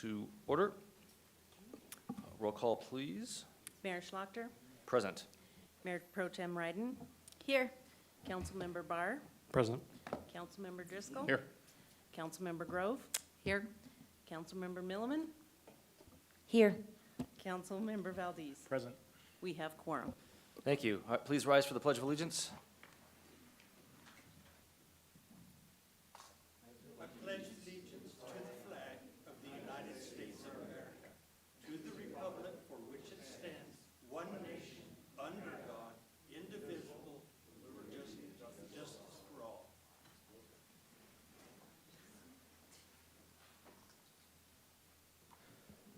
To order. Roll call, please. Mayor Schlachter, Present. Mayor Pro Tem Ryden, Here. Councilmember Barr, Present. Councilmember Driscoll. Here. Councilmember Grove, Here. Councilmember Milliman, Here. Councilmember Valdez. Present. We have quorum. Thank you. All right, please rise for the Pledge of Allegiance. I pledge allegiance to the flag of the United States of America, to the republic for which it stands, one nation, under God, indivisible, with justice for all.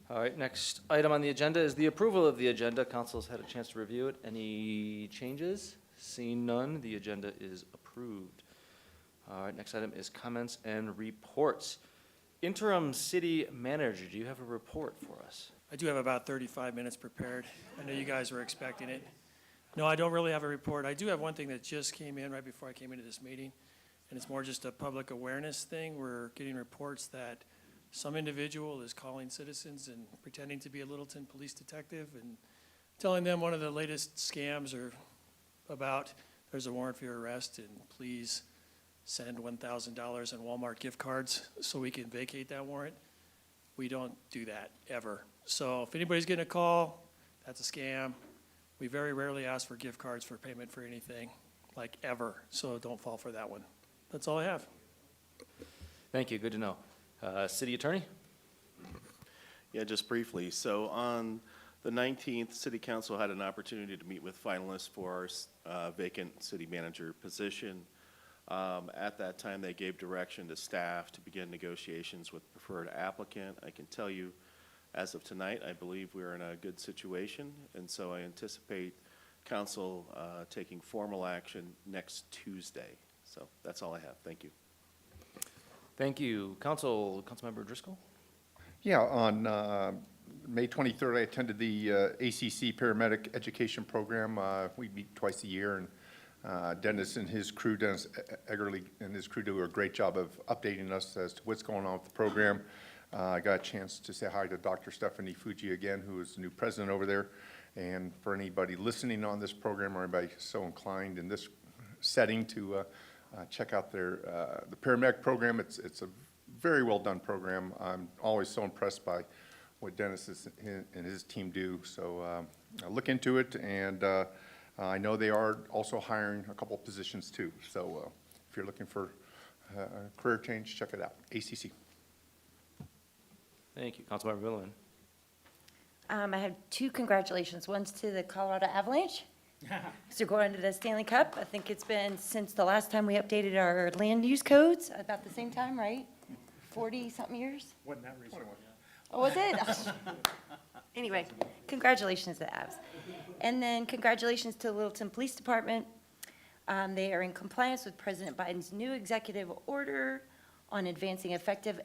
All right, next item on the agenda is the approval of the agenda. Council's had a chance to review it. Any changes? Seeing none, the agenda is approved. All right, next item is comments and reports. Interim city manager, do you have a report for us? I do have about 35 minutes prepared. I know you guys were expecting it. No, I don't really have a report. I do have one thing that just came in right before I came into this meeting, and it's more just a public awareness thing. We're getting reports that some individual is calling citizens and pretending to be a Littleton police detective and telling them one of the latest scams are about there's a warrant for your arrest and please send $1,000 in Walmart gift cards so we can vacate that warrant. We don't do that ever. So if anybody's getting a call, that's a scam. We very rarely ask for gift cards for payment for anything, like ever. So don't fall for that one. That's all I have. Thank you, good to know. City Attorney? Yeah, just briefly. So on the 19th, City Council had an opportunity to meet with finalists for our vacant city manager position. At that time, they gave direction to staff to begin negotiations with preferred applicant. I can tell you, as of tonight, I believe we're in a good situation, and so I anticipate council taking formal action next Tuesday. So that's all I have. Thank you. Thank you. Councilmember Driscoll? Yeah, on May 23rd, I attended the ACC Paramedic Education Program. We meet twice a year, and Dennis Eggerly and his crew do a great job of updating us as to what's going on with the program. I got a chance to say hi to Dr. Stephanie Fuji again, who is the new president over there. And for anybody listening on this program or anybody so inclined in this setting to check out the paramedic program. It's a very well done program. I'm always so impressed by what Dennis and his team do. So look into it, and I know they are also hiring a couple of positions too. So if you're looking for a career change, check it out. ACC. Thank you. Councilmember Milliman? I have two congratulations. One's to the Colorado Avalanche. So going to the Stanley Cup. I think it's been since the last time we updated our land use codes, about the same time, right? 40-something years? Wasn't that recent? Oh, was it? Anyway, congratulations to the Avs. And then congratulations to the Littleton Police Department. They are in compliance with President Biden's new executive order on advancing effective,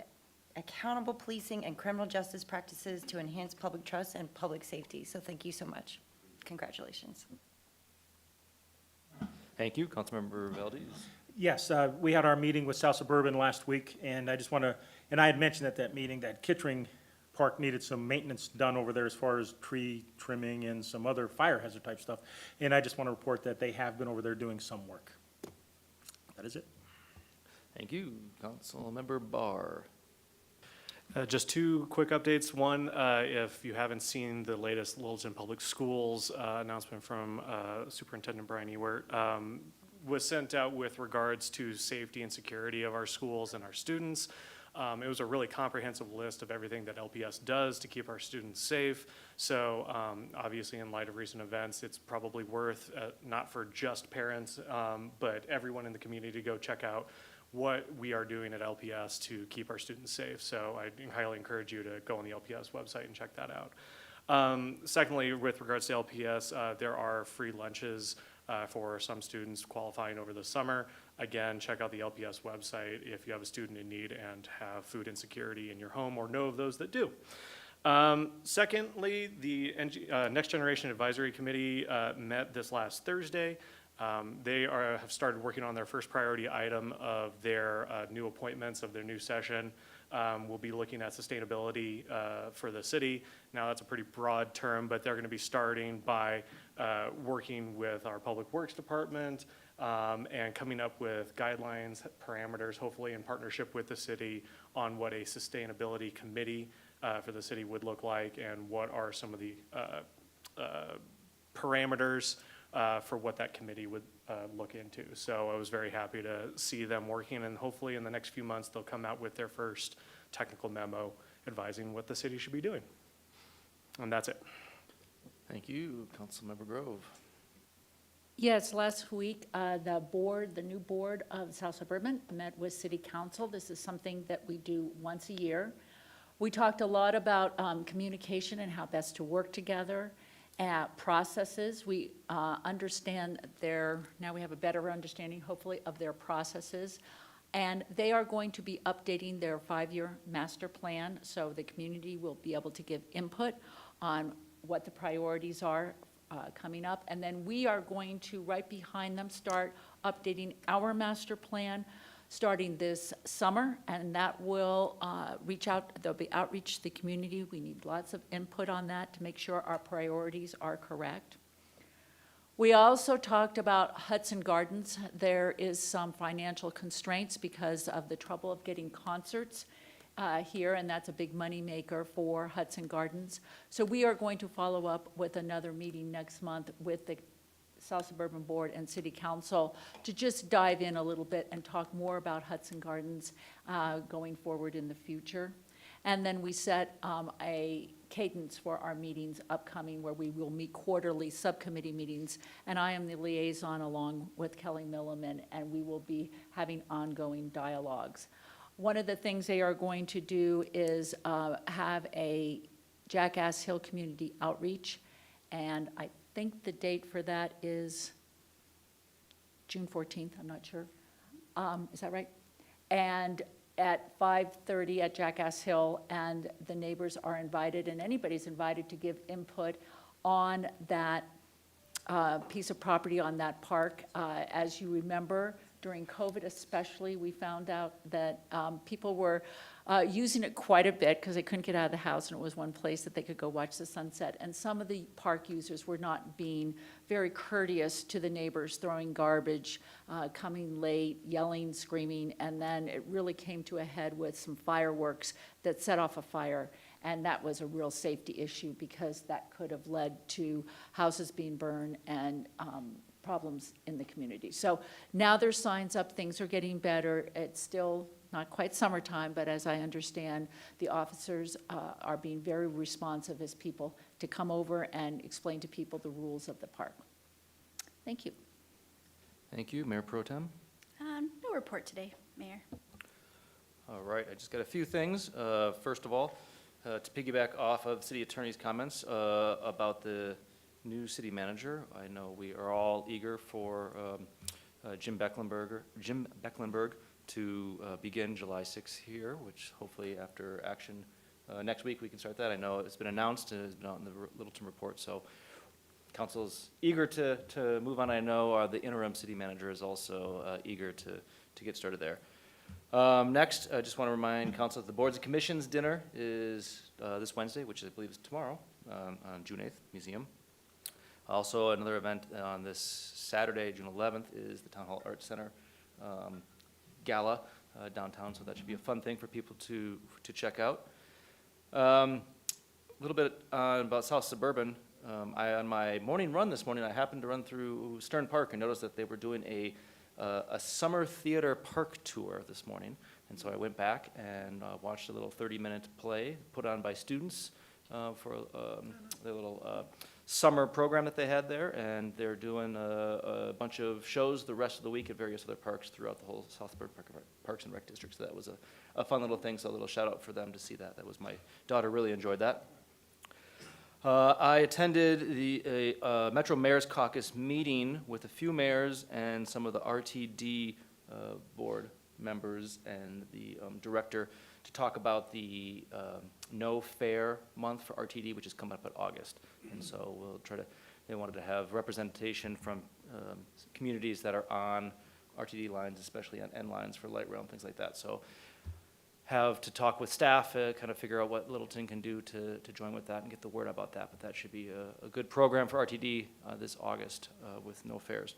accountable policing and criminal justice practices to enhance public trust and public safety. So thank you so much. Congratulations. Thank you. Councilmember Valdez? Yes, we had our meeting with South Suburban last week, and I just want to, and I had mentioned at that meeting that Kittring Park needed some maintenance done over there as far as tree trimming and some other fire hazard type stuff. And I just want to report that they have been over there doing some work. That is it. Thank you. Councilmember Barr? Just two quick updates. One, if you haven't seen the latest Littleton Public Schools announcement from Superintendent Brian Ewert, was sent out with regards to safety and security of our schools and our students. It was a really comprehensive list of everything that LPS does to keep our students safe. So obviously in light of recent events, it's probably worth, not for just parents, but everyone in the community to go check out what we are doing at LPS to keep our students safe. So I highly encourage you to go on the LPS website and check that out. Secondly, with regards to LPS, there are free lunches for some students qualifying over the summer. Again, check out the LPS website if you have a student in need and have food insecurity in your home or know of those that do. Secondly, the Next Generation Advisory Committee met this last Thursday. They have started working on their first priority item of their new appointments of their new session. We'll be looking at sustainability for the city. Now, that's a pretty broad term, but they're going to be starting by working with our Public Works Department and coming up with guidelines, parameters, hopefully in partnership with the city on what a sustainability committee for the city would look like and what are some of the parameters for what that committee would look into. So I was very happy to see them working, and hopefully in the next few months, they'll come out with their first technical memo advising what the city should be doing. And that's it. Thank you, Councilmember Grove. Yes, last week, the new board of South Suburban met with City Council. This is something that we do once a year. We talked a lot about communication and how best to work together, processes. We understand now we have a better understanding, hopefully, of their processes. And they are going to be updating their 5-year master plan, so the community will be able to give input on what the priorities are coming up. And then we are going to, right behind them, start updating our master plan starting this summer, and that will there'll be outreach to the community. We need lots of input on that to make sure our priorities are correct. We also talked about Hudson Gardens. There is some financial constraints because of the trouble of getting concerts here, and that's a big moneymaker for Hudson Gardens. So we are going to follow up with another meeting next month with the South Suburban Board and City Council to just dive in a little bit and talk more about Hudson Gardens going forward in the future. And then we set a cadence for our meetings upcoming where we will meet quarterly subcommittee meetings. And I am the liaison along with Kelly Milliman, and we will be having ongoing dialogues. One of the things they are going to do is have a Jackass Hill community outreach. And I think the date for that is June 14th, I'm not sure. Is that right? And at 5:30 at Jackass Hill, and the neighbors are invited, and anybody's invited to give input on that piece of property on that park. As you remember, during COVID especially, we found out that people were using it quite a bit because they couldn't get out of the house, and it was one place that they could go watch the sunset. And some of the park users were not being very courteous to the neighbors, throwing garbage, coming late, yelling, screaming, and then it really came to a head with some fireworks that set off a fire. And that was a real safety issue because that could have led to houses being burned and problems in the community. So now there's signs up, things are getting better. It's still not quite summertime, but as I understand, the officers are being very responsive as people to come over and explain to people the rules of the park. Thank you. Thank you, Mayor Pro Tem. No report today, Mayor. All right, I just got a few things. First of all, to piggyback off of City Attorney's comments about the new city manager, I know we are all eager for Jim Becklenberg to begin July 6th here, which hopefully after action next week we can start that. I know it's been announced and it's been out in the Littleton report, so council's eager to move on. I know the interim city manager is also eager to get started there. Next, I just want to remind council that the Boards and Commissions dinner is this Wednesday, which I believe is tomorrow, on June 8th, Museum. Also, another event on this Saturday, June 11th, is the Town Hall Arts Center Gala downtown, so that should be a fun thing for people to check out. A little bit about South Suburban. On my morning run this morning, I happened to run through Stern Park and noticed that they were doing a summer theater park tour this morning. And so I went back and watched a little 30-minute play put on by students for their little summer program that they had there. And they're doing a bunch of shows the rest of the week at various other parks throughout the whole South Suburban Parks and Rec District. So that was a fun little thing, so a little shout out for them to see that. That was my daughter really enjoyed that. I attended the Metro Mayor's Caucus meeting with a few mayors and some of the RTD board members and the director to talk about the No Fair Month for RTD, which is coming up in August. And so we'll try to, they wanted to have representation from communities that are on RTD lines, especially on N lines for light rail and things like that. So have to talk with staff, kind of figure out what Littleton can do to join with that and get the word about that. But that should be a good program for RTD this August with no fares.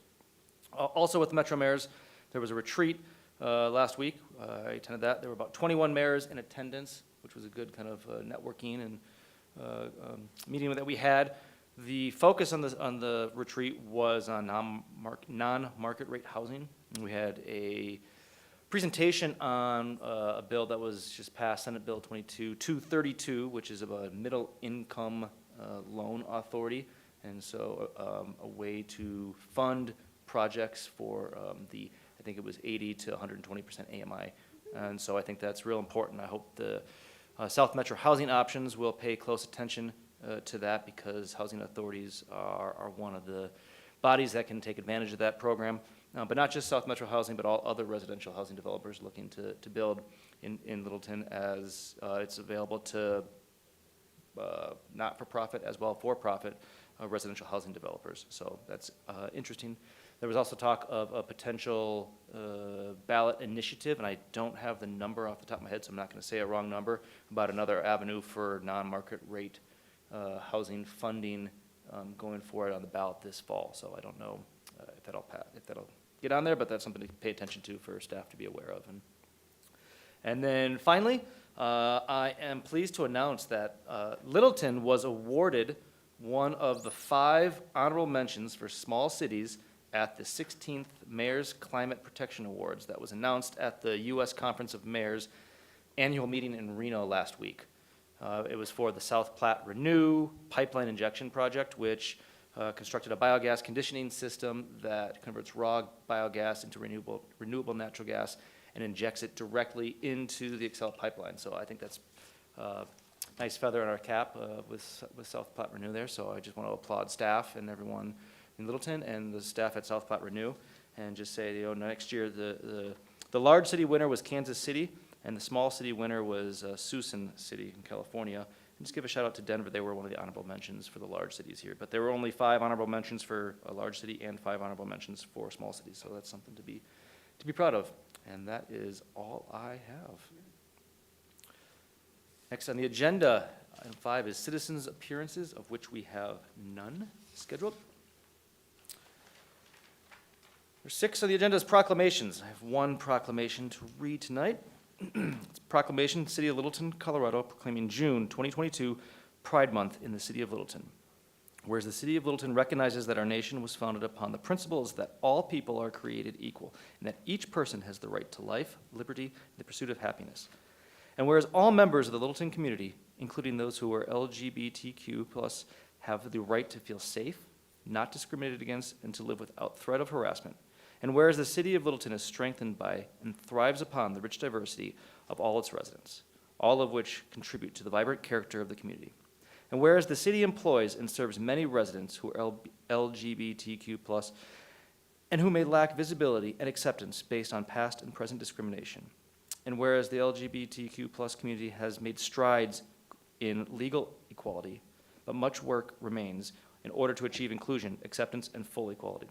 Also with Metro Mayors, there was a retreat last week. I attended that. There were about 21 mayors in attendance, which was a good kind of networking and meeting that we had. The focus on the retreat was on non-market rate housing. And we had a presentation on a bill that was just passed, Senate Bill 232, which is about a middle income loan authority. And so a way to fund projects for I think it was 80 to 120% AMI. And so I think that's real important. I hope the South Metro Housing Options will pay close attention to that, because housing authorities are one of the bodies that can take advantage of that program. But not just South Metro Housing, but all other residential housing developers looking to build in Littleton, as it's available to not-for-profit as well for-profit residential housing developers. So that's interesting. There was also talk of a potential ballot initiative, and I don't have the number off the top of my head, so I'm not going to say a wrong number, about another avenue for non-market rate housing funding going forward on the ballot this fall. So I don't know if that'll get on there, but that's something to pay attention to for staff to be aware of. And then finally, I am pleased to announce that Littleton was awarded one of the 5 honorable mentions for small cities at the 16th Mayor's Climate Protection Awards that was announced at the U.S. Conference of Mayors annual meeting in Reno last week. It was for the South Platte Renew Pipeline Injection Project, which constructed a biogas conditioning system that converts raw biogas into renewable natural gas and injects it directly into the Excel pipeline. So I think that's a nice feather in our cap with South Platte Renew there. So I just want to applaud staff and everyone in Littleton and the staff at South Platte Renew, and just say, you know, next year the large city winner was Kansas City, and the small city winner was Susan City in California. And just give a shout out to Denver. They were one of the honorable mentions for the large cities here. But there were only 5 honorable mentions for a large city and 5 honorable mentions for small cities. So that's something to be proud of. And that is all I have. Next on the agenda, item 5 is citizens' appearances, of which we have none scheduled. Number 6 on the agenda is proclamations. I have one proclamation to read tonight. It's proclamation, City of Littleton, Colorado, proclaiming June 2022 Pride Month in the City of Littleton. Whereas the City of Littleton recognizes that our nation was founded upon the principles that all people are created equal, and that each person has the right to life, liberty, and the pursuit of happiness. And whereas all members of the Littleton community, including those who are LGBTQ+, have the right to feel safe, not discriminated against, and to live without threat of harassment. And whereas the City of Littleton is strengthened by and thrives upon the rich diversity of all its residents, all of which contribute to the vibrant character of the community. And whereas the city employs and serves many residents who are LGBTQ+, and who may lack visibility and acceptance based on past and present discrimination. And whereas the LGBTQ+ community has made strides in legal equality, but much work remains in order to achieve inclusion, acceptance, and full equality.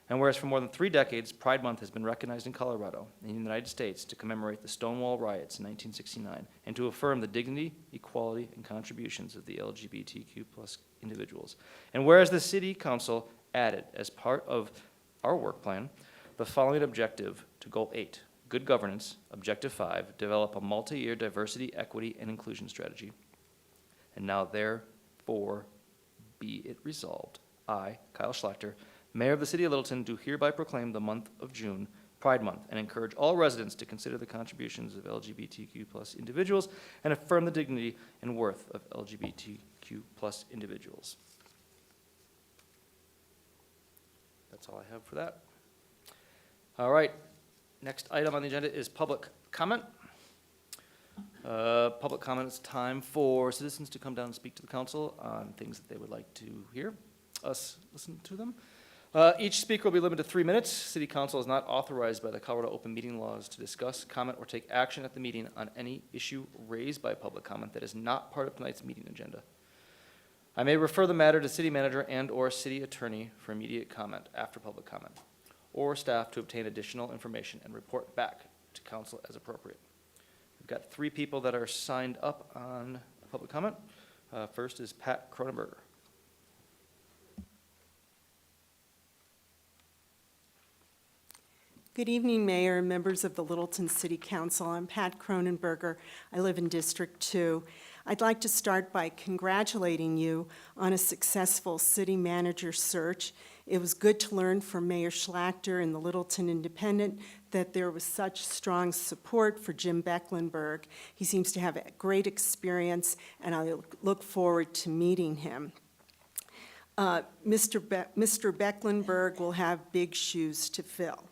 And whereas for more than 3 decades, Pride Month has been recognized in Colorado and in the United States to commemorate the Stonewall riots in 1969 and to affirm the dignity, equality, and contributions of the LGBTQ+ individuals. And whereas the City Council added, as part of our work plan, the following objective to Goal 8, Good Governance, Objective 5, develop a multi-year diversity, equity, and inclusion strategy. And now therefore be it resolved, I, Kyle Schlachter, Mayor of the City of Littleton, do hereby proclaim the month of June Pride Month and encourage all residents to consider the contributions of LGBTQ+ individuals and affirm the dignity and worth of LGBTQ+ individuals. That's all I have for that. All right, next item on the agenda is public comment. Public comment is time for citizens to come down and speak to the council on things that they would like to hear us listen to them. Each speaker will be limited to 3 minutes. City Council is not authorized by the Colorado Open Meeting Laws to discuss, comment, or take action at the meeting on any issue raised by public comment that is not part of tonight's meeting agenda. I may refer the matter to city manager and/or city attorney for immediate comment after public comment, or staff to obtain additional information and report back to council as appropriate. We've got 3 people that are signed up on public comment. First is Pat Cronenberger. Good evening, Mayor and members of the Littleton City Council. I'm Pat Cronenberger. I live in District 2. I'd like to start by congratulating you on a successful city manager search. It was good to learn from Mayor Schlachter and the Littleton Independent that there was such strong support for Jim Becklenberg. He seems to have a great experience, and I look forward to meeting him. Mr. Becklenberg will have big shoes to fill.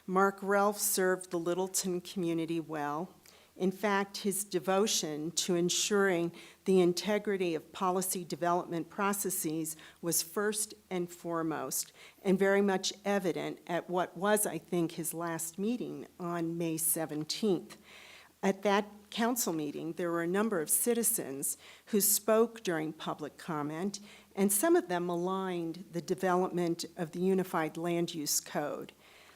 Mark Ralph served the Littleton community well. In fact, his devotion to ensuring the integrity of policy development processes was first and foremost, and very much evident at what was, I think, his last meeting on May 17th. At that council meeting, there were a number of citizens who spoke during public comment, and some of them maligned the development of the Unified Land Use Code.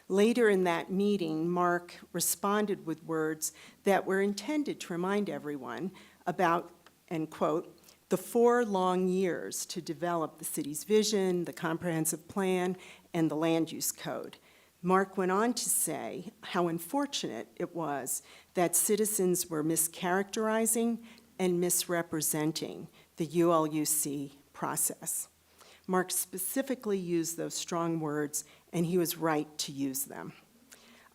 Later in that meeting, Mark responded with words that were intended to remind everyone about, and quote, the 4 long years to develop the city's vision, the comprehensive plan, and the land use code. Mark went on to say how unfortunate it was that citizens were mischaracterizing and misrepresenting the ULUC process. Mark specifically used those strong words, and he was right to use them.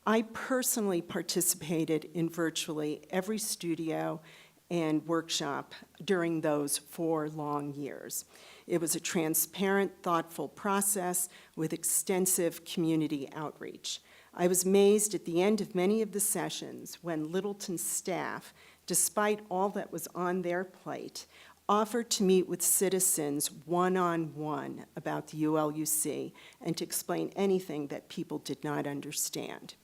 I personally participated in virtually every studio and workshop during those 4 long years. It was a transparent, thoughtful process with extensive community outreach. I was amazed at the end of many of the sessions when Littleton staff, despite all that was on their plate, offered to meet with citizens one-on-one about the ULUC and to explain anything that people did not understand.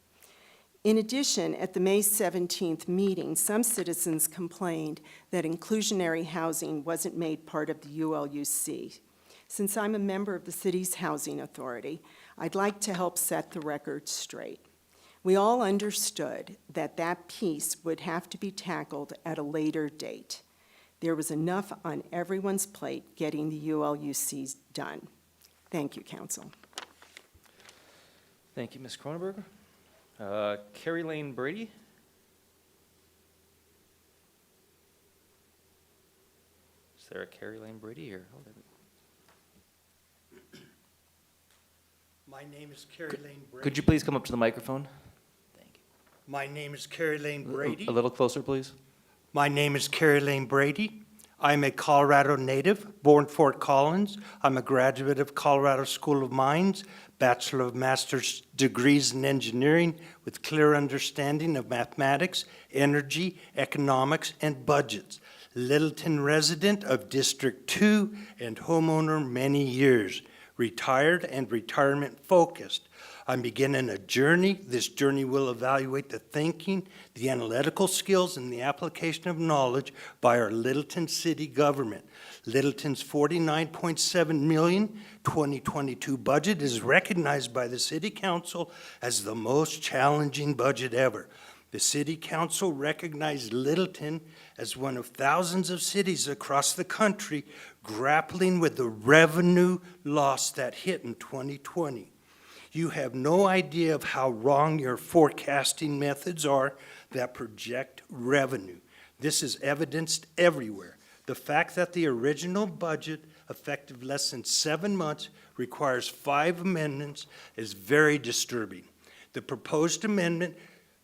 In addition, at the May 17th meeting, some citizens complained that inclusionary housing wasn't made part of the ULUC. Since I'm a member of the city's housing authority, I'd like to help set the record straight. We all understood that that piece would have to be tackled at a later date. There was enough on everyone's plate getting the ULUCs done. Thank you, Council. Thank you, Ms. Cronenberger. Carrie Lane Brady? Is there a Carrie Lane Brady here? Oh, there we- My name is Carrie Lane Brady. Could you please come up to the microphone? Thank you. My name is Carrie Lane Brady. A little closer, please. My name is Carrie Lane Brady. I'm a Colorado native, born Fort Collins. I'm a graduate of Colorado School of Mines, Bachelor of Master's degrees in engineering with clear understanding of mathematics, energy, economics, and budgets. Littleton resident of District 2 and homeowner many years. Retired and retirement focused. I'm beginning a journey. This journey will evaluate the thinking, the analytical skills, and the application of knowledge by our Littleton city government. Littleton's $49.7 million 2022 budget is recognized by the City Council as the most challenging budget ever. The City Council recognized Littleton as one of thousands of cities across the country grappling with the revenue loss that hit in 2020. You have no idea of how wrong your forecasting methods are that project revenue. This is evidenced everywhere. The fact that the original budget, effective less than 7 months, requires 5 amendments is very disturbing. The proposed amendment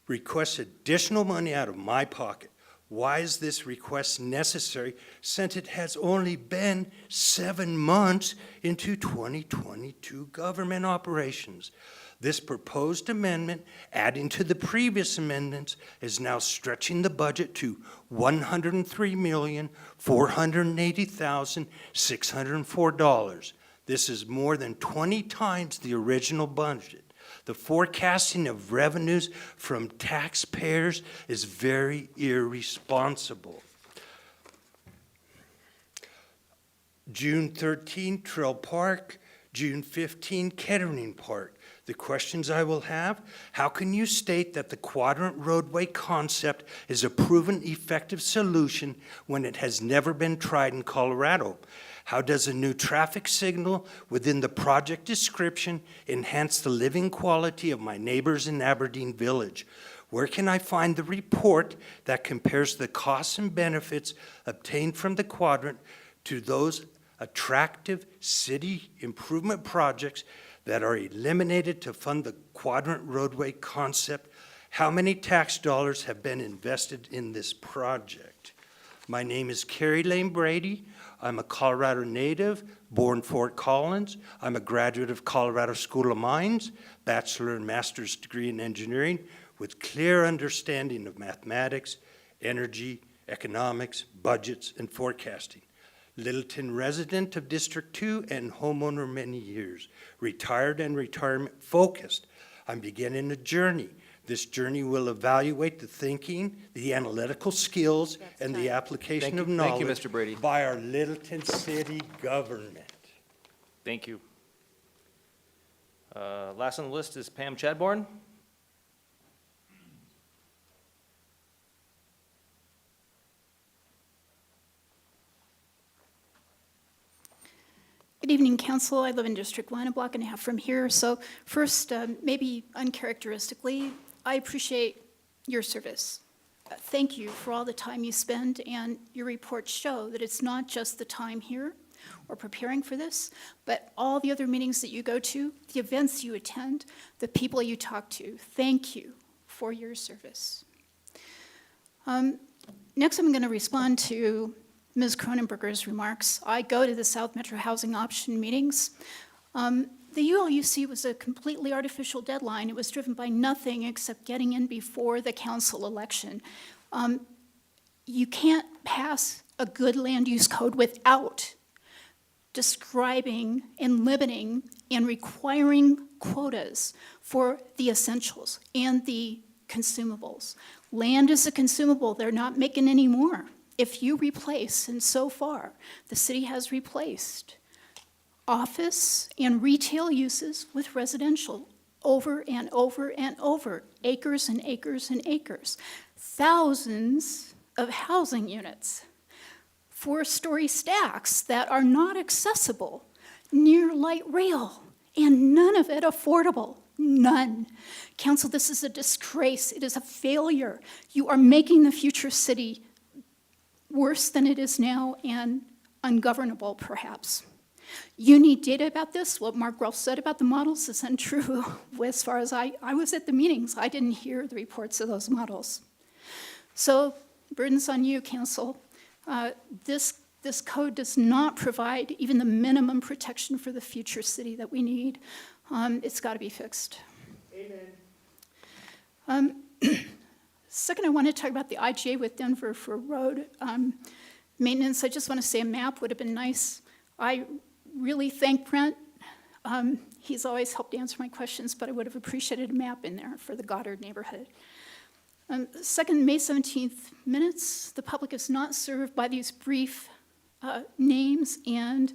requests additional money out of my pocket. Why is this request necessary since it has only been 7 months into 2022 government operations? This proposed amendment, adding to the previous amendments, is now stretching the budget to $103,480,604. This is more than 20 times the original budget. The forecasting of revenues from taxpayers is very irresponsible. June 13, Trail Park. June 15, Kettering Park. The questions I will have: how can you state that the quadrant roadway concept is a proven effective solution when it has never been tried in Colorado? How does a new traffic signal within the project description enhance the living quality of my neighbors in Aberdeen Village? Where can I find the report that compares the costs and benefits obtained from the quadrant to those attractive city improvement projects that are eliminated to fund the quadrant roadway concept? How many tax dollars have been invested in this project? My name is Carrie Lane Brady. I'm a Colorado native, born Fort Collins. I'm a graduate of Colorado School of Mines, bachelor and master's degree in engineering, with clear understanding of mathematics, energy, economics, budgets, and forecasting. Littleton resident of District 2 and homeowner many years, retired and retirement focused. I'm beginning a journey. This journey will evaluate the thinking, the analytical skills, and the application of knowledge Thank you, Mr. Brady. by our Littleton city government. Thank you. Last on the list is Pam Chadbourne. Good evening, Council. I live in District 1, a block and a half from here. So first, maybe uncharacteristically, I appreciate your service. Thank you for all the time you spend, and your reports show that it's not just the time here or preparing for this, but all the other meetings that you go to, the events you attend, the people you talk to. Thank you for your service. Next, I'm going to respond to Ms. Cronenberger's remarks. I go to the South Metro Housing Option meetings. The ULUC was a completely artificial deadline. It was driven by nothing except getting in before the council election. You can't pass a good land use code without describing and limiting and requiring quotas for the essentials and the consumables. Land is a consumable. They're not making any more. If you replace, and so far, the city has replaced office and retail uses with residential over and over and over, acres and acres and acres. Thousands of housing units, 4-story stacks that are not accessible near light rail, and none of it affordable. None. Council, this is a disgrace. It is a failure. You are making the future city worse than it is now and ungovernable, perhaps. You need data about this. What Mark Rolfe said about the models is untrue. As far as I was at the meetings, I didn't hear the reports of those models. So, burden's on you, Council. This code does not provide even the minimum protection for the future city that we need. It's got to be fixed. Amen. Second, I want to talk about the IGA with Denver for road maintenance. I just want to say a map would have been nice. I really thank Brent. He's always helped answer my questions, but I would have appreciated a map in there for the Goddard neighborhood. Second, May 17th minutes. The public is not served by these brief names and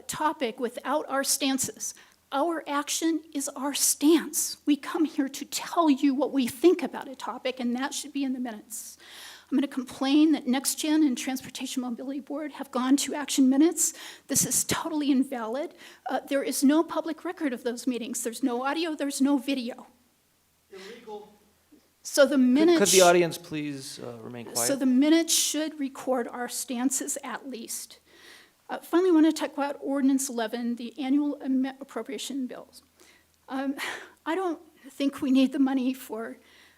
topic without our stances. Our action is our stance. We come here to tell you what we think about a topic, and that should be in the minutes. I'm going to complain that NextGen and Transportation Mobility Board have gone to action minutes. This is totally invalid. There is no public record of those meetings. There's no audio, there's no video. Illegal. So the minutes... Could the audience please remain quiet? So the minutes should record our stances at least. Finally, I want to talk about Ordinance 11, the annual appropriation bills. I don't think we need the money for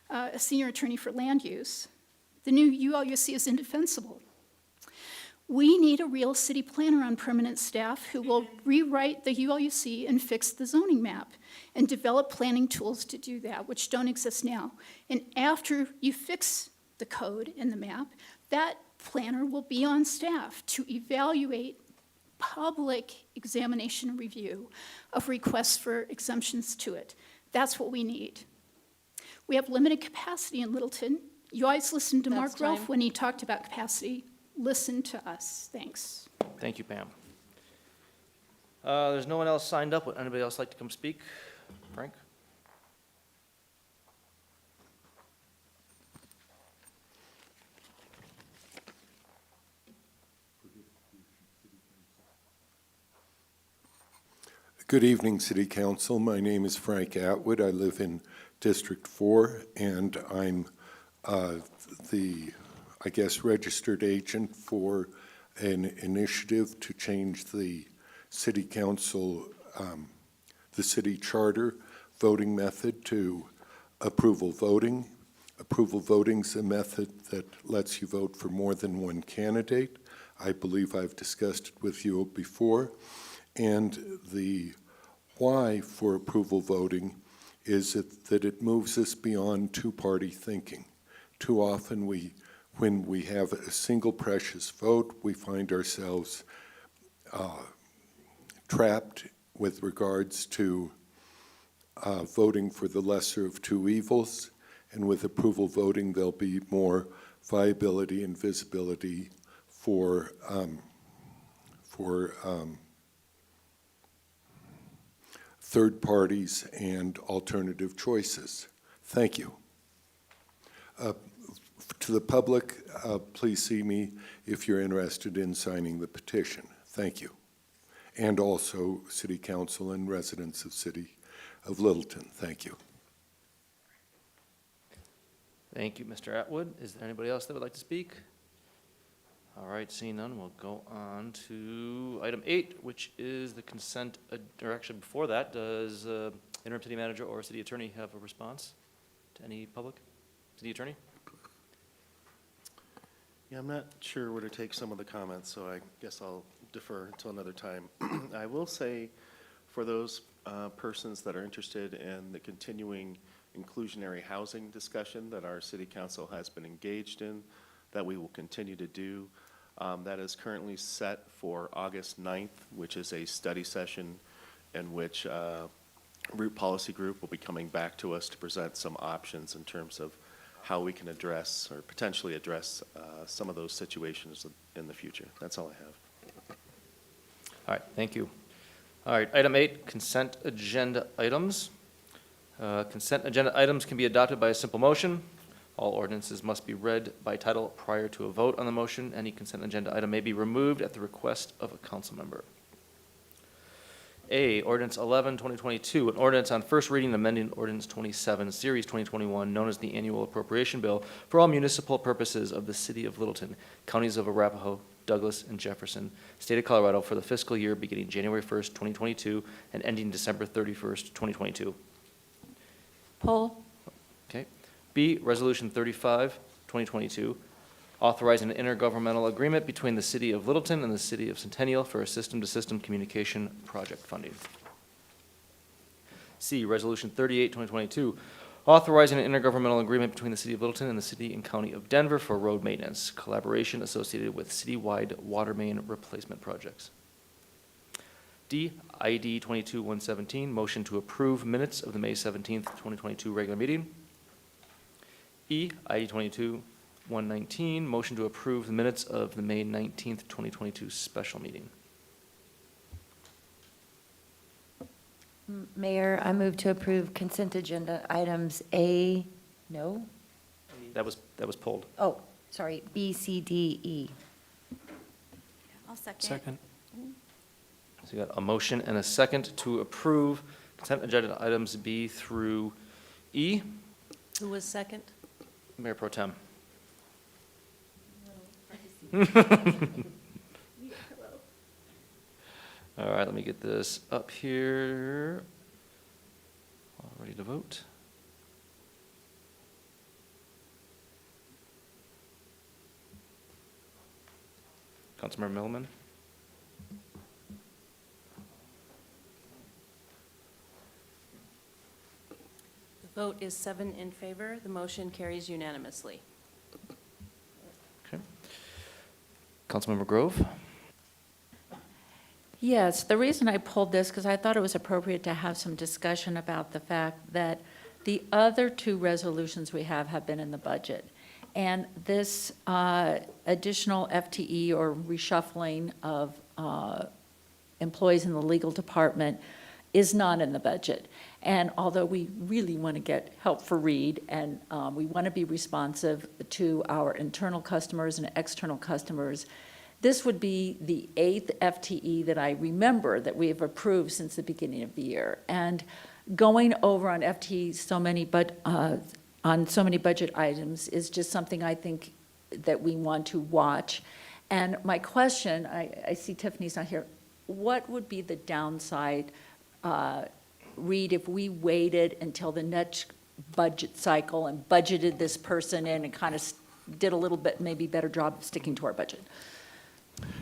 a senior attorney for land use. The new ULUC is indefensible. We need a real city planner on permanent staff who will rewrite the ULUC and fix the zoning map and develop planning tools to do that, which don't exist now. And after you fix the code and the map, that planner will be on staff to evaluate public examination and review of requests for exemptions to it. That's what we need. We have limited capacity in Littleton. You always listened to Mark That's Ralph time. when he talked about capacity. Listen to us. Thanks. Thank you, Pam. There's no one else signed up. Would anybody else like to come speak? Frank? Good evening, City Council. My name is Frank Atwood. I live in District 4, and I'm the, I guess, registered agent for an initiative to change the City Council, the city charter voting method to approval voting. Approval voting's a method that lets you vote for more than one candidate. I believe I've discussed it with you before. And the why for approval voting is that it moves us beyond two-party thinking. Too often when we have a single precious vote, we find ourselves trapped with regards to voting for the lesser of two evils. And with approval voting, there'll be more viability and visibility for third parties and alternative choices. Thank you. To the public, please see me if you're interested in signing the petition. Thank you. And also City Council and residents of City of Littleton. Thank you. Thank you, Mr. Atwood. Is there anybody else that would like to speak? All right, seeing none, we'll go on to item 8, which is the consent, or actually before that, does interim city manager or city attorney have a response to any public? City attorney? Yeah, I'm not sure where to take some of the comments, so I guess I'll defer until another time. I will say, for those persons that are interested in the continuing inclusionary housing discussion that our city council has been engaged in, that we will continue to do, that is currently set for August 9th, which is a study session in which Root Policy Group will be coming back to us to present some options in terms of how we can address or potentially address some of those situations in the future. That's all I have. All right, thank you. All right, item 8, consent agenda items. Consent agenda items can be adopted by a simple motion. All ordinances must be read by title prior to a vote on the motion. Any consent agenda item may be removed at the request of a council member. A, Ordinance 11, 2022, an ordinance on first reading amending Ordinance 27, Series 2021, known as the Annual Appropriation Bill for all municipal purposes of the City of Littleton, counties of Arapahoe, Douglas, and Jefferson, State of Colorado for the fiscal year beginning January 1st, 2022, and ending December 31st, 2022. Poll. Okay. B, Resolution 35, 2022, authorizing an intergovernmental agreement between the City of Littleton and the City of Centennial for a system-to-system communication project funding. C, Resolution 38, 2022, authorizing an intergovernmental agreement between the City of Littleton and the City and County of Denver for road maintenance, collaboration associated with citywide water main replacement projects. D, ID 22-117, motion to approve minutes of the May 17th, 2022 regular meeting. E, ID 22-119, motion to approve the minutes of the May 19th, 2022 special meeting. Mayor, I move to approve consent agenda items A, no? That was pulled. Oh, sorry, B, C, D, E. I'll second. Second. So you got a motion and a second to approve consent agenda items B through E. Who was second? Mayor Pro Tem. All right, let me get this up here. All ready to vote. Councilmember Milliman? The vote is 7 in favor. The motion carries unanimously. Okay. Councilmember Grove? Yes, the reason I pulled this, because I thought it was appropriate to have some discussion about the fact that the other two resolutions we have been in the budget. And this additional FTE or reshuffling of employees in the legal department is not in the budget. And although we really want to get help for Reed, and we want to be responsive to our internal customers and external customers, this would be the 8th FTE that I remember that we have approved since the beginning of the year. And going over on FTE on so many budget items is just something I think that we want to watch. And my question, I see Tiffany's not here, what would be the downside, Reed, if we waited until the next budget cycle and budgeted this person in and kind of did a little bit, maybe better job of sticking to our budget?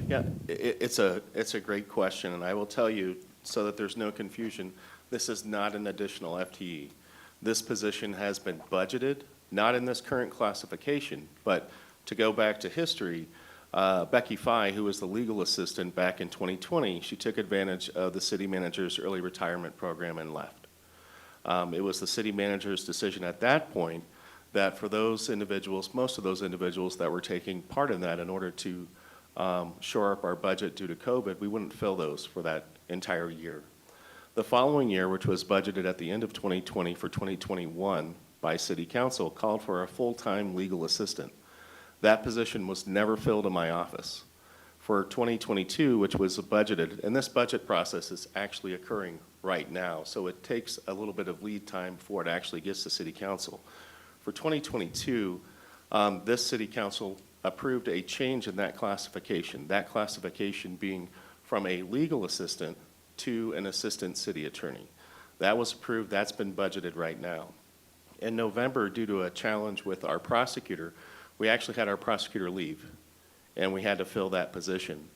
Yeah, it's a great question, and I will tell you, so that there's no confusion, this is not an additional FTE. This position has been budgeted, not in this current classification, but to go back to history, Becky Fye, who was the legal assistant back in 2020, she took advantage of the city manager's early retirement program and left. It was the city manager's decision at that point that for those individuals, most of those individuals that were taking part in that in order to shore up our budget due to COVID, we wouldn't fill those for that entire year. The following year, which was budgeted at the end of 2020 for 2021 by City Council, called for a full-time legal assistant. That position was never filled in my office. For 2022, which was budgeted, and this budget process is actually occurring right now, so it takes a little bit of lead time before it actually gets to City Council. For 2022, this City Council approved a change in that classification being from a legal assistant to an assistant city attorney. That was approved, that's been budgeted right now. In November, due to a challenge with our prosecutor, we actually had our prosecutor leave, and we had to fill that position.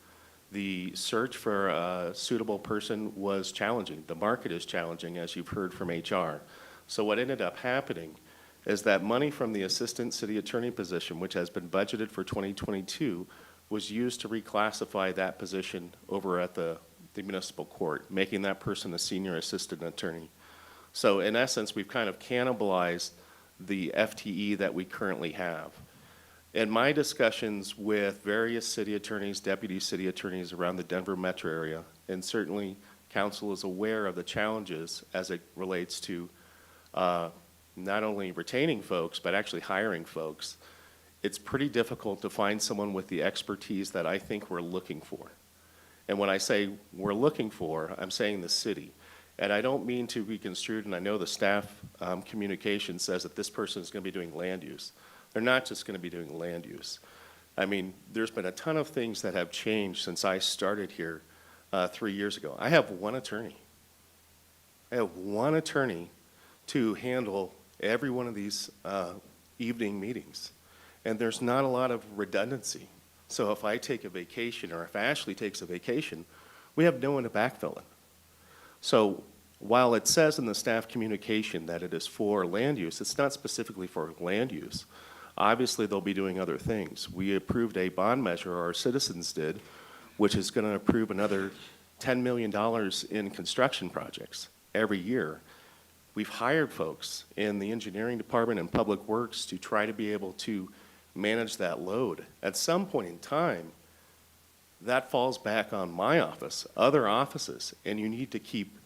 The search for a suitable person was challenging. The market is challenging, as you've heard from HR. So what ended up happening is that money from the assistant city attorney position, which has been budgeted for 2022, was used to reclassify that position over at the municipal court, making that person a senior assistant attorney. So in essence, we've kind of cannibalized the FTE that we currently have. In my discussions with various city attorneys, deputy city attorneys around the Denver metro area, and certainly council is aware of the challenges as it relates to not only retaining folks, but actually hiring folks, it's pretty difficult to find someone with the expertise that I think we're looking for. And when I say we're looking for, I'm saying the city. And I don't mean to be construed, and I know the staff communication says that this person is going to be doing land use. They're not just going to be doing land use. I mean, there's been a ton of things that have changed since I started here 3 years ago. I have one attorney. I have one attorney to handle every one of these evening meetings. And there's not a lot of redundancy. So if I take a vacation, or if Ashley takes a vacation, we have no one to backfill it. So while it says in the staff communication that it is for land use, it's not specifically for land use. Obviously, they'll be doing other things. We approved a bond measure, or our citizens did, which is going to approve another $10 million in construction projects every year. We've hired folks in the engineering department and public works to try to be able to manage that load. At some point in time, that falls back on my office, other offices, and you need to keep,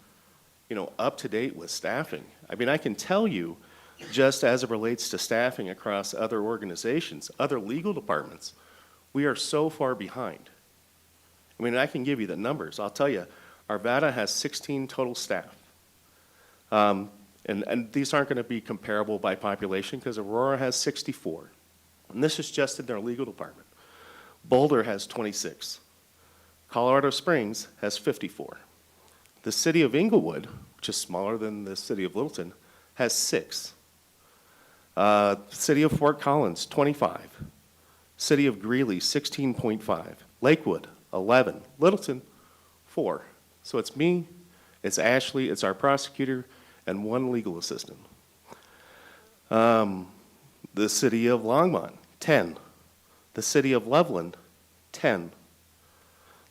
up to date with staffing. I mean, I can tell you, just as it relates to staffing across other organizations, other legal departments, we are so far behind. I mean, I can give you the numbers. I'll tell you, Arvada has 16 total staff. And these aren't going to be comparable by population because Aurora has 64. And this is just in their legal department. Boulder has 26. Colorado Springs has 54. The city of Inglewood, which is smaller than the city of Littleton, has 6. City of Fort Collins, 25. City of Greeley, 16.5. Lakewood, 11. Littleton, 4. So it's me, it's Ashley, it's our prosecutor, and 1 legal assistant. The city of Longmont, 10. The city of Loveland, 10.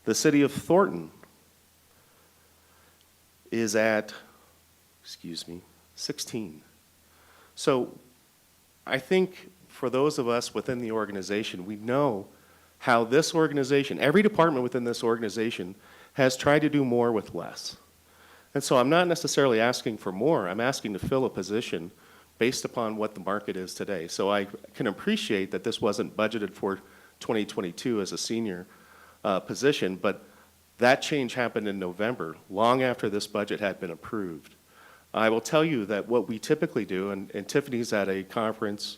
The city of Thornton, is at, 16. So I think for those of us within the organization, we know how this organization, every department within this organization has tried to do more with less. And so I'm not necessarily asking for more, I'm asking to fill a position based upon what the market is today. So I can appreciate that this wasn't budgeted for 2022 as a senior position, but that change happened in November, long after this budget had been approved. I will tell you that what we typically do, and Tiffany's at a conference,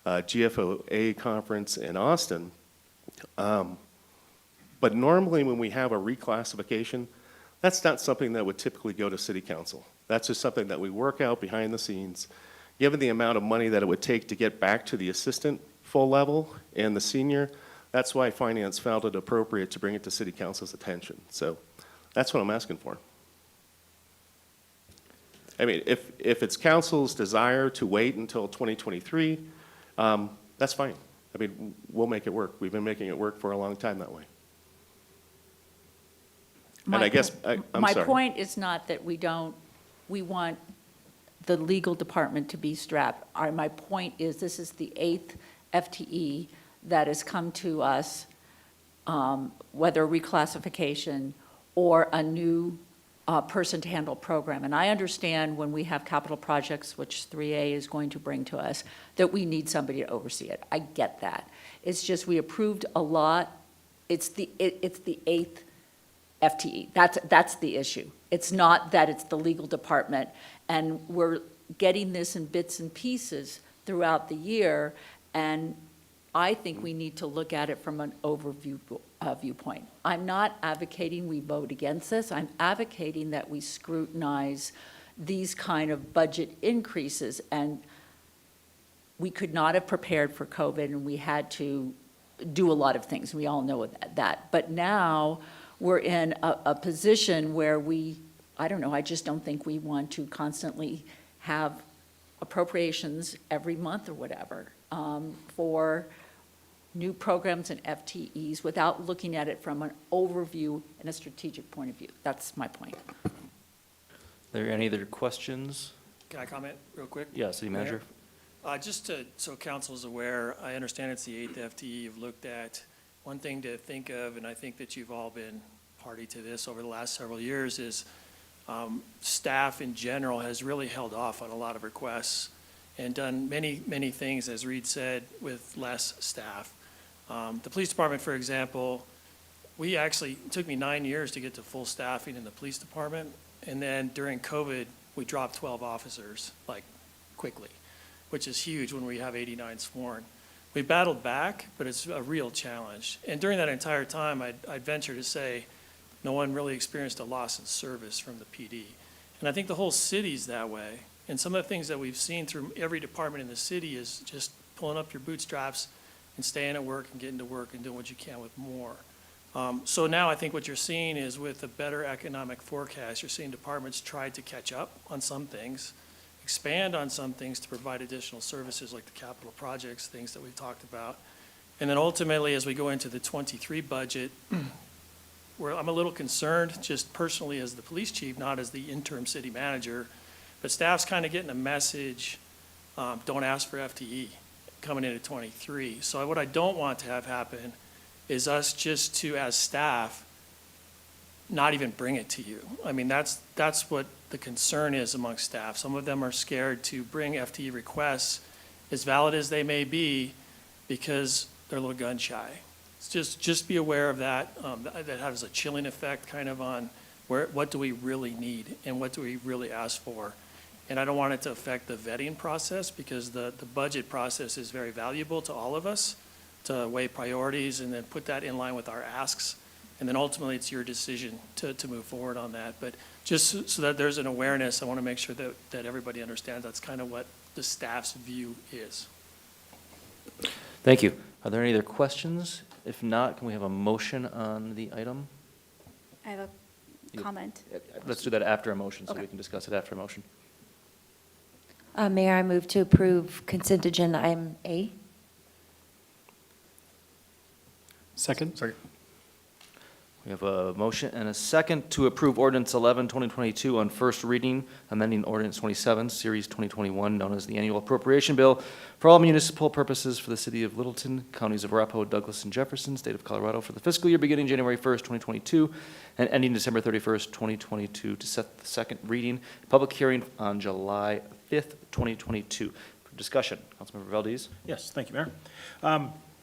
GFOA conference in Austin, but normally when we have a reclassification, that's not something that would typically go to city council. That's just something that we work out behind the scenes. Given the amount of money that it would take to get back to the assistant full level and the senior, that's why finance felt it appropriate to bring it to city council's attention. So that's what I'm asking for. I mean, if it's council's desire to wait until 2023, that's fine. I mean, we'll make it work. We've been making it work for a long time that way. And I guess, I'm My sorry. point is not that we want the legal department to be strapped. My point is, this is the 8th FTE that has come to us, whether reclassification or a new person to handle program. And I understand when we have capital projects, which 3A is going to bring to us, that we need somebody to oversee it. I get that. It's just we approved a lot. It's the 8th FTE. That's the issue. It's not that it's the legal department, and we're getting this in bits and pieces throughout the year, and I think we need to look at it from an overview viewpoint. I'm not advocating we vote against this. I'm advocating that we scrutinize these kind of budget increases, and we could not have prepared for COVID, and we had to do a lot of things. We all know that. But now we're in a position where I don't know, I just don't think we want to constantly have appropriations every month or whatever for new programs and FTEs without looking at it from an overview and a strategic point of view. That's my point. Are there any other questions? Can I comment real quick? Yeah, city manager. So council's aware, I understand it's the 8th FTE you've looked at. One thing to think of, and I think that you've all been party to this over the last several years, is staff in general has really held off on a lot of requests and done many, many things, as Reed said, with less staff. The police department, for example, it took me 9 years to get to full staffing in the police department. And then during COVID, we dropped 12 officers, like, quickly, which is huge when we have 89 sworn. We battled back, but it's a real challenge. And during that entire time, I'd venture to say, no one really experienced a loss in service from the PD. And I think the whole city's that way. And some of the things that we've seen through every department in the city is just pulling up your bootstraps and staying at work and getting to work and doing what you can with more. So now I think what you're seeing is, with a better economic forecast, you're seeing departments try to catch up on some things, expand on some things to provide additional services like the capital projects, things that we've talked about. And then ultimately, as we go into the 23 budget, where I'm a little concerned, just personally as the police chief, not as the interim city manager, but staff's kind of getting a message, don't ask for FTE coming into 23. So what I don't want to have happen is us just to, as staff, not even bring it to you. I mean, that's what the concern is amongst staff. Some of them are scared to bring FTE requests, as valid as they may be, because they're a little gun shy. Just be aware of that. That has a chilling effect kind of on what do we really need and what do we really ask for. And I don't want it to affect the vetting process, because the budget process is very valuable to all of us to weigh priorities and then put that in line with our asks. And then ultimately, it's your decision to move forward on that. But just so that there's an awareness, I want to make sure that everybody understands that's kind of what the staff's view is. Thank you. Are there any other questions? If not, can we have a motion on the item? I have a comment. Let's do that after a motion, so Okay. we can discuss it after a motion. Mayor, I move to approve consent agenda item A. Second? Second. We have a motion and a second to approve ordinance 11, 2022 on first reading, amending ordinance 27, series 2021, known as the annual appropriation bill for all municipal purposes for the city of Littleton, counties of Arapahoe, Douglas, and Jefferson, state of Colorado, for the fiscal year beginning January 1st, 2022, and ending December 31st, 2022, to set the second reading, public hearing on July 5th, 2022. For discussion, Councilmember Valdez. Yes, thank you, Mayor.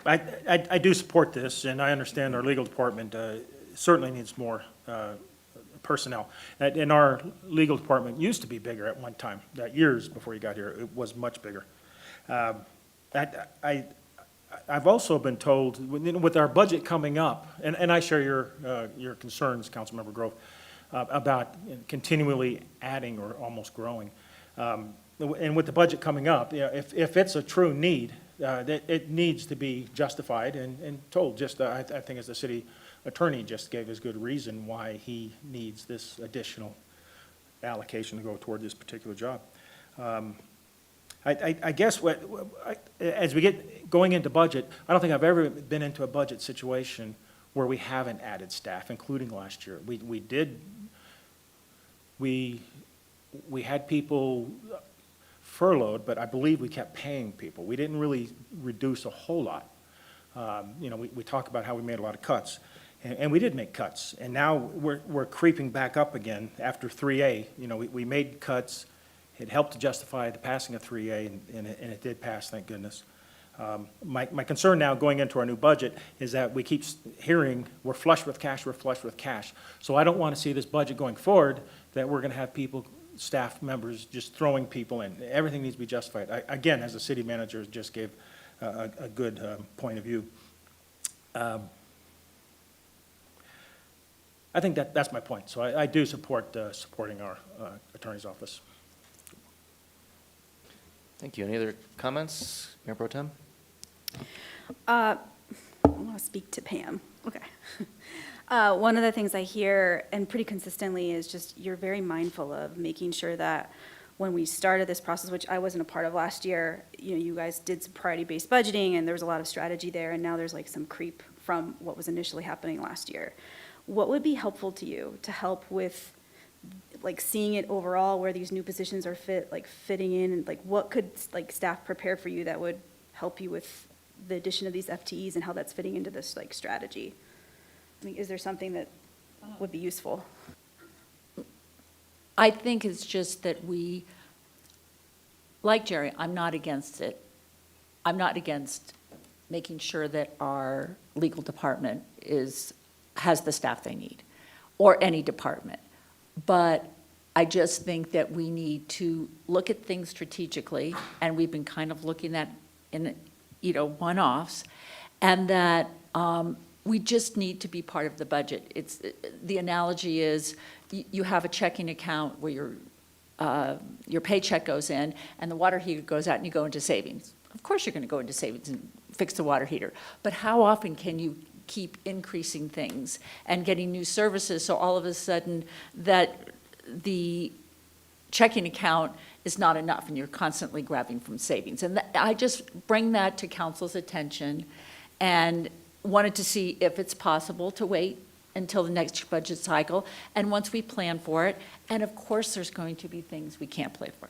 I do support this, and I understand our legal department certainly needs more personnel. And our legal department used to be bigger at one time, years before you got here, it was much bigger. I've also been told, with our budget coming up, and I share your concerns, Councilmember Grove, about continually adding or almost growing. And with the budget coming up, if it's a true need, it needs to be justified and told. Just, I think as the city attorney just gave his good reason why he needs this additional allocation to go toward this particular job. I guess as we get going into budget, I don't think I've ever been into a budget situation where we haven't added staff, including last year. We had people furloughed, but I believe we kept paying people. We didn't really reduce a whole lot. We talk about how we made a lot of cuts, and we did make cuts. And now we're creeping back up again after 3A. We made cuts. It helped to justify the passing of 3A, and it did pass, thank goodness. My concern now going into our new budget is that we keep hearing we're flush with cash, we're flush with cash. So I don't want to see this budget going forward that we're going to have people, staff members, just throwing people in. Everything needs to be justified. Again, as the city manager just gave a good point of view. I think that's my point. So I do support supporting our attorney's office. Thank you. Any other comments, Mayor Pro Tem? I want to speak to Pam. Okay. One of the things I hear, and pretty consistently, is just you're very mindful of making sure that when we started this process, which I wasn't a part of last year, you guys did some priority-based budgeting, and there was a lot of strategy there, and now there's like some creep from what was initially happening last year. What would be helpful to you to help with like seeing it overall, where these new positions are fitting in, and like what could like staff prepare for you that would help you with the addition of these FTEs and how that's fitting into this like strategy? I mean, is there something that would be useful? I think it's just that we, like Jerry, I'm not against it. I'm not against making sure that our legal department has the staff they need, or any department. But I just think that we need to look at things strategically, and we've been kind of looking at in, one-offs, and that we just need to be part of the budget. The analogy is you have a checking account where your paycheck goes in and the water heater goes out and you go into savings. Of course you're going to go into savings and fix the water heater, but how often can you keep increasing things and getting new services so all of a sudden that the checking account is not enough and you're constantly grabbing from savings? And I just bring that to council's attention and wanted to see if it's possible to wait until the next budget cycle, and once we plan for it. And of course there's going to be things we can't plan for.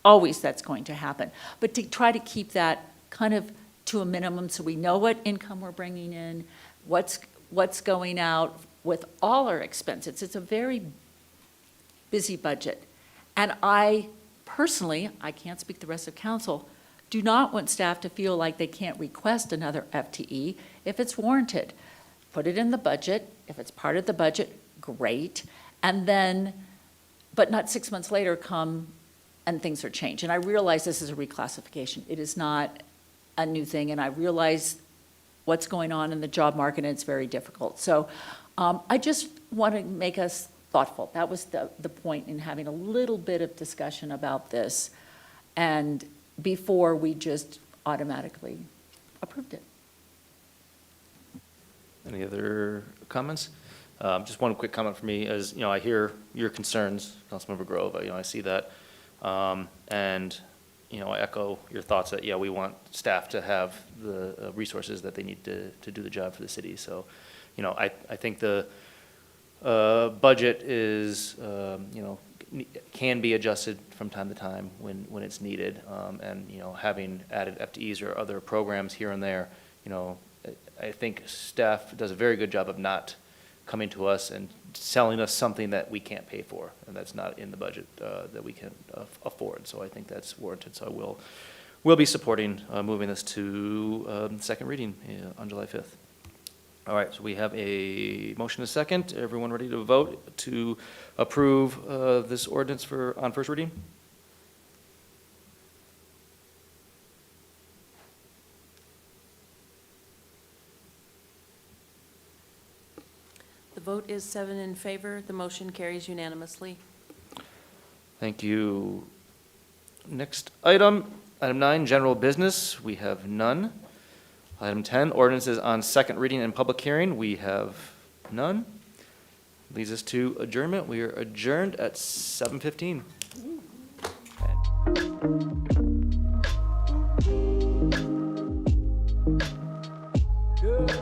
Always that's going to happen. But to try to keep that kind of to a minimum so we know what income we're bringing in, what's going out with all our expenses. It's a very busy budget. And I personally, I can't speak the rest of council, do not want staff to feel like they can't request another FTE if it's warranted. Put it in the budget. If it's part of the budget, great. And then, but not 6 months later come and things are changed. And I realize this is a reclassification. It is not a new thing, and I realize what's going on in the job market, and it's very difficult. So I just want to make us thoughtful. That was the point in having a little bit of discussion about this, and before we just automatically approved it. Any other comments? Just one quick comment from me is, I hear your concerns, Councilmember Grove. I see that. And, I echo your thoughts that, we want staff to have the resources that they need to do the job for the city. So, you know, I think the budget is, you know, can be adjusted from time to time when it's needed. And, you know, having added FTEs or other programs here and there, you know, I think staff does a very good job of not coming to us and selling us something that we can't pay for, and that's not in the budget that we can afford. So I think that's warranted. So we'll be supporting moving this to second reading on July 5th. All right, so we have a motion and a second. Everyone ready to vote to approve this ordinance on first reading? The vote is 7 in favor. The motion carries unanimously. Thank you. Next item, item 9, general business. We have none. Item 10, ordinances on second reading and public hearing. We have none. Leads us to adjournment. We are adjourned at 7:15. Good.